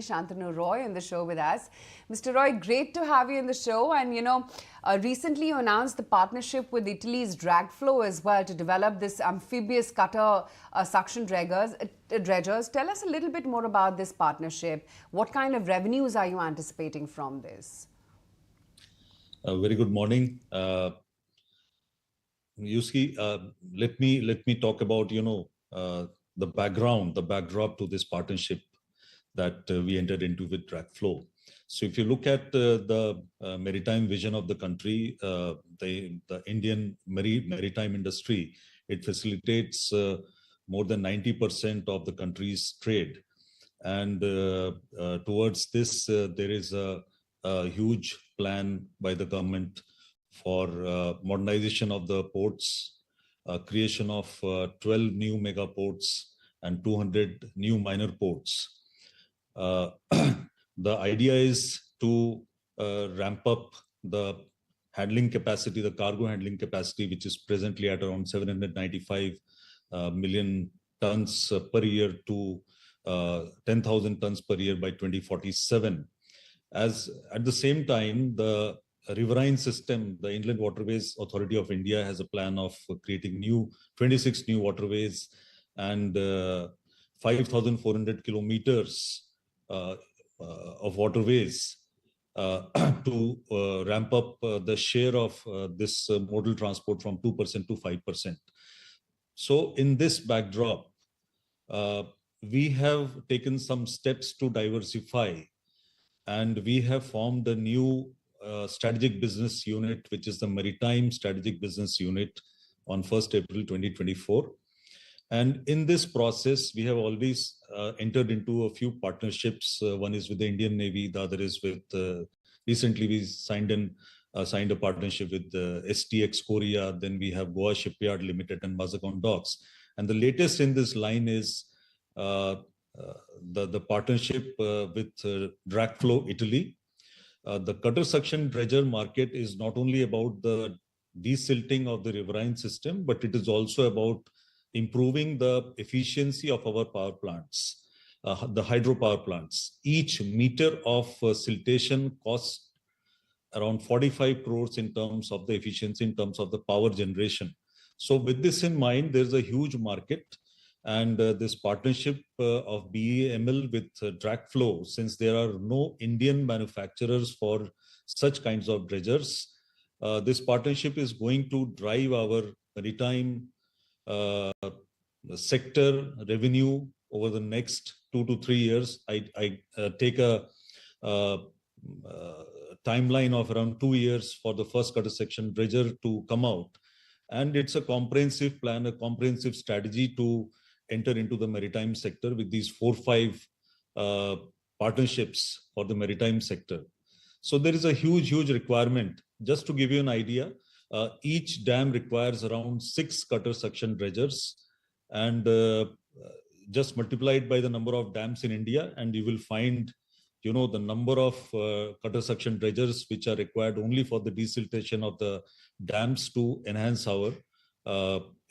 Shantanu Roy on the show with us. Mr. Roy, great to have you in the show. And recently you announced the partnership with Italy's Dragflow as well to develop this amphibious cutter suction dredgers. Tell us a little bit more about this partnership. What kind of revenues are you anticipating from this? Very good morning. Yuski, let me talk about the backdrop to this partnership that we entered into with Dragflow. So if you look at the maritime vision of the country, the Indian maritime industry, it facilitates more than 90% of the country's trade. And towards this, there is a huge plan by the government for modernization of the ports, creation of 12 new mega ports and 200 new minor ports. The idea is to ramp up the handling capacity, the cargo handling capacity, which is presently at around 795 million tons per year to 10,000 tons per year by 2047. As at the same time, the riverine system, the Inland Waterways Authority of India has a plan of creating 26 new waterways and 5,400 kilometers of waterways to ramp up the share of this modal transport from 2% to 5%. So in this backdrop, we have taken some steps to diversify, and we have formed a new strategic business unit, which is the Maritime Strategic Business Unit on 1st April 2024. And in this process, we have always entered into a few partnerships. One is with the Indian Navy, the other is with, recently we signed a partnership with STX Korea, then we have Goa Shipyard Limited and Mazagon Docks. And the latest in this line is the partnership with Dragflow Italy. The cutter suction dredger market is not only about the desilting of the riverine system, but it is also about improving the efficiency of our power plants, the hydropower plants. Each meter of siltation costs around 45 crores in terms of the efficiency, in terms of the power generation. So with this in mind, there's a huge market. And this partnership of BEML with Dragflow, since there are no Indian manufacturers for such kinds of dredgers, this partnership is going to drive our maritime sector revenue over the next 2 to 3 years. I take a timeline of around 2 years for the first cutter section dredger to come out. And it's a comprehensive plan, a comprehensive strategy to enter into the maritime sector with these 4-5 partnerships for the maritime sector. So there is a huge requirement. Just to give you an idea, each dam requires around 6 cutter suction dredgers, and just multiply it by the number of dams in India, and you will find, the number of cutter suction dredgers which are required only for the desiltation of the dams to enhance our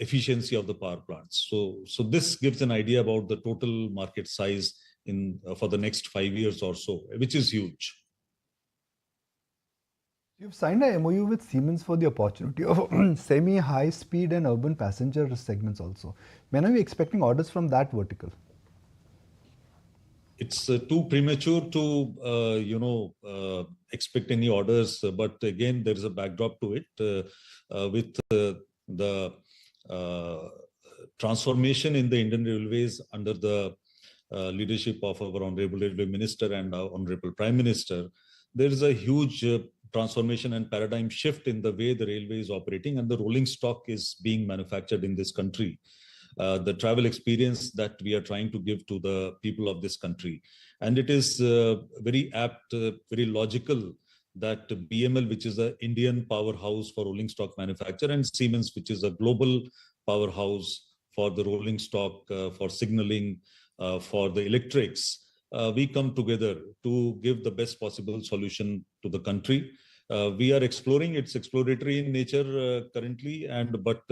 efficiency of the power plants. So this gives an idea about the total market size for the next 5 years or so, which is huge. You've signed a MoU with Siemens for the opportunity of semi-high speed and urban passenger segments also. When are we expecting orders from that vertical? It's too premature to expect any orders, but again, there is a backdrop to it with the transformation in the Indian Railways under the leadership of our Honorable Railway Minister and our Honorable Prime Minister. There is a huge transformation and paradigm shift in the way the railway is operating, and the rolling stock is being manufactured in this country. The travel experience that we are trying to give to the people of this country. And it is very apt, very logical that BEML, which is an Indian powerhouse for rolling stock manufacture, and Siemens, which is a global powerhouse for the rolling stock, for signaling, for the electrics, we come together to give the best possible solution to the country. We are exploring, it's exploratory in nature currently, but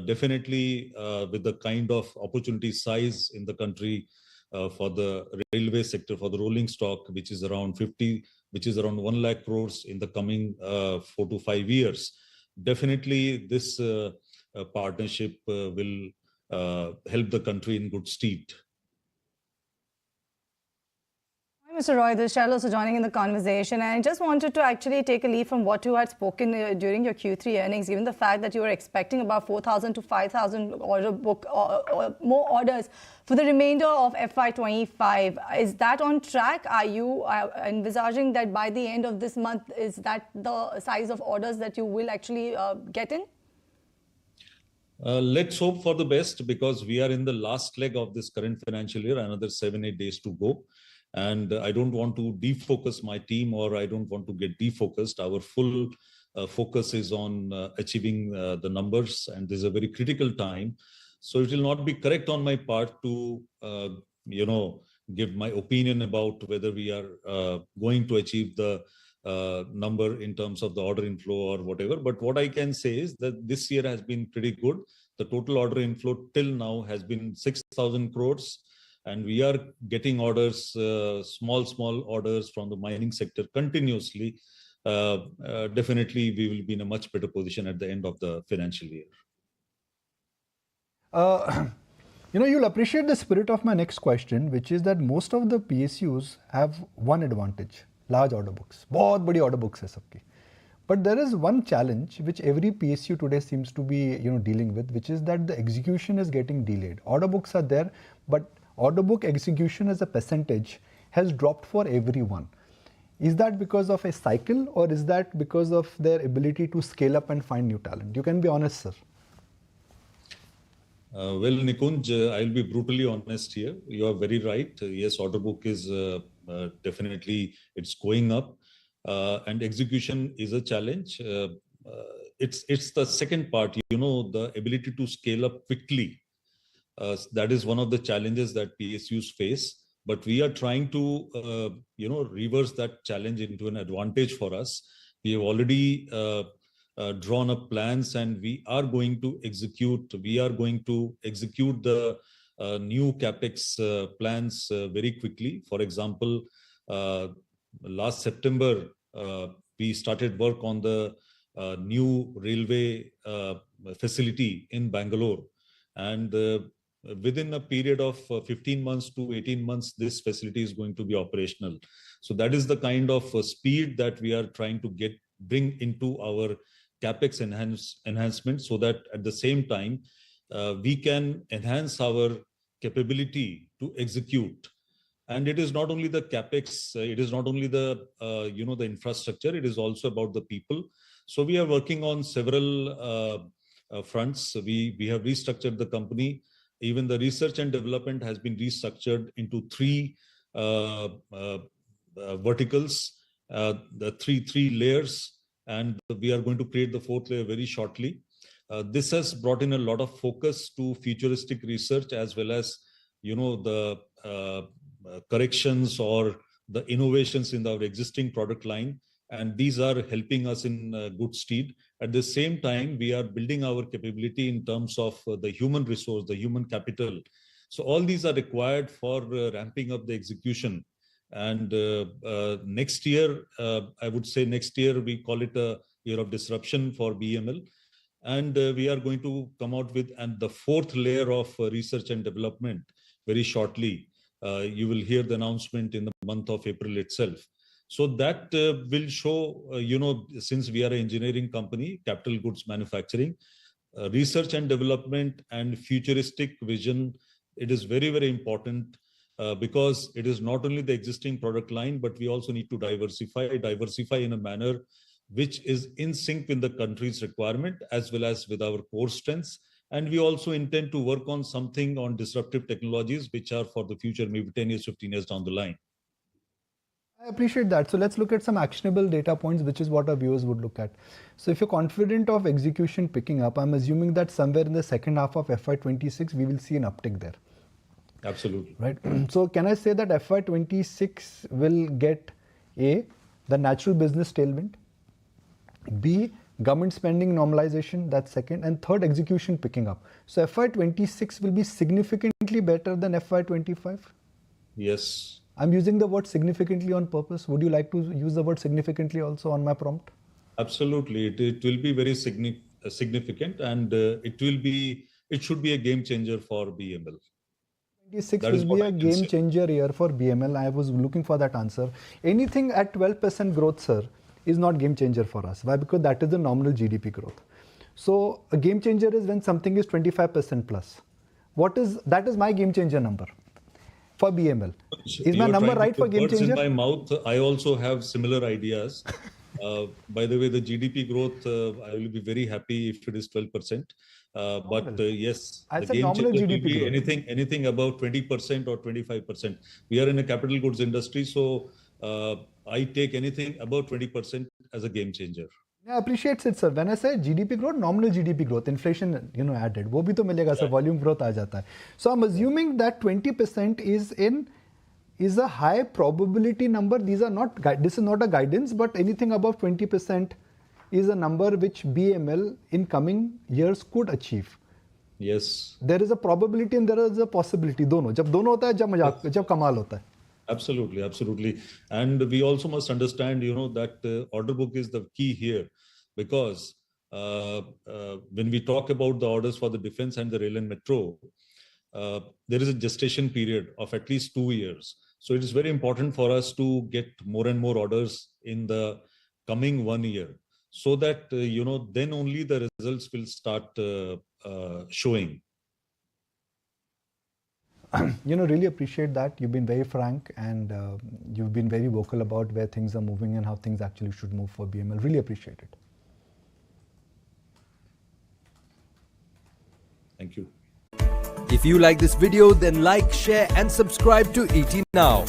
definitely with the kind of opportunity size in the country, for the railway sector, for the rolling stock, which is around 1 lakh crores in the coming 4 to 5 years. Definitely, this partnership will help the country in good stead. Mr. Roy, this is Cheryl also joining in the conversation. And I just wanted to actually take a lead from what you had spoken during your Q3 earnings, given the fact that you were expecting about 4,000 to 5,000 order book or more orders for the remainder of FY25. Is that on track? Are you envisaging that by the end of this month, is that the size of orders that you will actually get in? Let's hope for the best, because we are in the last leg of this current financial year, another 7-8 days to go. And I don't want to defocus my team, or I don't want to get defocused. Our full focus is on achieving the numbers, and this is a very critical time. So it will not be correct on my part to, give my opinion about whether we are going to achieve the number in terms of the order inflow or whatever. But what I can say is that this year has been pretty good. The total order inflow till now has been 6,000 crores. And we are getting orders, small orders from the mining sector continuously. Definitely, we will be in a much better position at the end of the financial year. You'll appreciate the spirit of my next question, which is that most of the PSUs have one advantage: large order books. बहुत बड़ी order books है सबकी. But there is one challenge which every PSU today seems to be, dealing with, which is that the execution is getting delayed. Order books are there, but order book execution as a percentage has dropped for everyone. Is that because of a cycle, or is that because of their ability to scale up and find new talent? You can be honest, sir. Well, Nikunj, I'll be brutally honest here. You are very right. Yes, order book is definitely, it's going up, and execution is a challenge. It's the second part, the ability to scale up quickly. That is one of the challenges that PSUs face. But we are trying to, reverse that challenge into an advantage for us. We have already drawn up plans, and we are going to execute. We are going to execute the new capex plans very quickly. For example, last September, we started work on the new railway facility in Bangalore, and within a period of 15 months to 18 months, this facility is going to be operational. So that is the kind of speed that we are trying to bring into our capex enhancement, so that at the same time we can enhance our capability to execute. And it is not only the capex, it is not only the the infrastructure, it is also about the people. So we are working on several fronts. We have restructured the company. Even the research and development has been restructured into 3 verticals, the three layers, and we are going to create the 4th layer very shortly. This has brought in a lot of focus to futuristic research, as well as the corrections or the innovations in our existing product line, and these are helping us in good stead. At the same time, we are building our capability in terms of the human resource, the human capital. So all these are required for ramping up the execution. And next year, I would say next year, we call it a year of disruption for BEML. And we are going to come out with the 4th layer of research and development very shortly. You will hear the announcement in the month of April itself. So that will show, since we are an engineering company, capital goods manufacturing, research and development and futuristic vision, it is very, very important. Because it is not only the existing product line, but we also need to diversify in a manner which is in sync with the country's requirement, as well as with our core strengths. And we also intend to work on something on disruptive technologies, which are for the future, maybe 10 years, 15 years down the line. I appreciate that. So let's look at some actionable data points, which is what our viewers would look at. So if you're confident of execution picking up, I'm assuming that somewhere in the second half of FY26, we will see an uptick there. Absolutely. Right. So can I say that FY26 will get A, the natural business tailwind, B, government spending normalization, that's second, and third, execution picking up. So FY26 will be significantly better than FY25? Yes. I'm using the word significantly on purpose. Would you like to use the word significantly also on my prompt? Absolutely. It will be very significant, and it should be a game changer for BML. 26 That will is be what a I can game say. changer year for BML. I was looking for that answer. Anything at 12% growth, sir, is not game changer for us. Why? Because that is the nominal GDP growth. So a game changer is when something is 25% plus. That is my game changer number for BML. Is my You're number trying to right for put game words in changer? my mouth. I also have similar ideas. By the way, the GDP growth, I will be very happy if it is 12%. But yes, I the said game nominal changer will GDP be growth. anything above 20% or 25%. We are in a capital goods industry, so I take anything above 20% as a game changer. I appreciate it, sir. When I say GDP growth, nominal GDP growth, inflation, added, वो भी तो मिलेगा, sir. Volume growth आ जाता है. So I'm assuming that 20% is a high probability number. This is not a guidance, but anything above 20% is a number which BML in coming years could achieve. Yes. There is a probability and there is a possibility. दोनों. जब दोनों होता है, जब कमाल होता है. Absolutely, absolutely. And we also must understand, that order book is the key here, because when we talk about the orders for the defense and the rail and metro, there is a gestation period of at least 2 years. So it is very important for us to get more and more orders in the coming 1 year, so that, then only the results will start showing. Really appreciate that. You've been very frank and you've been very vocal about where things are moving and how things actually should move for BML. Really appreciate it. Thank you. If you like this video, then like, share and subscribe to ET Now.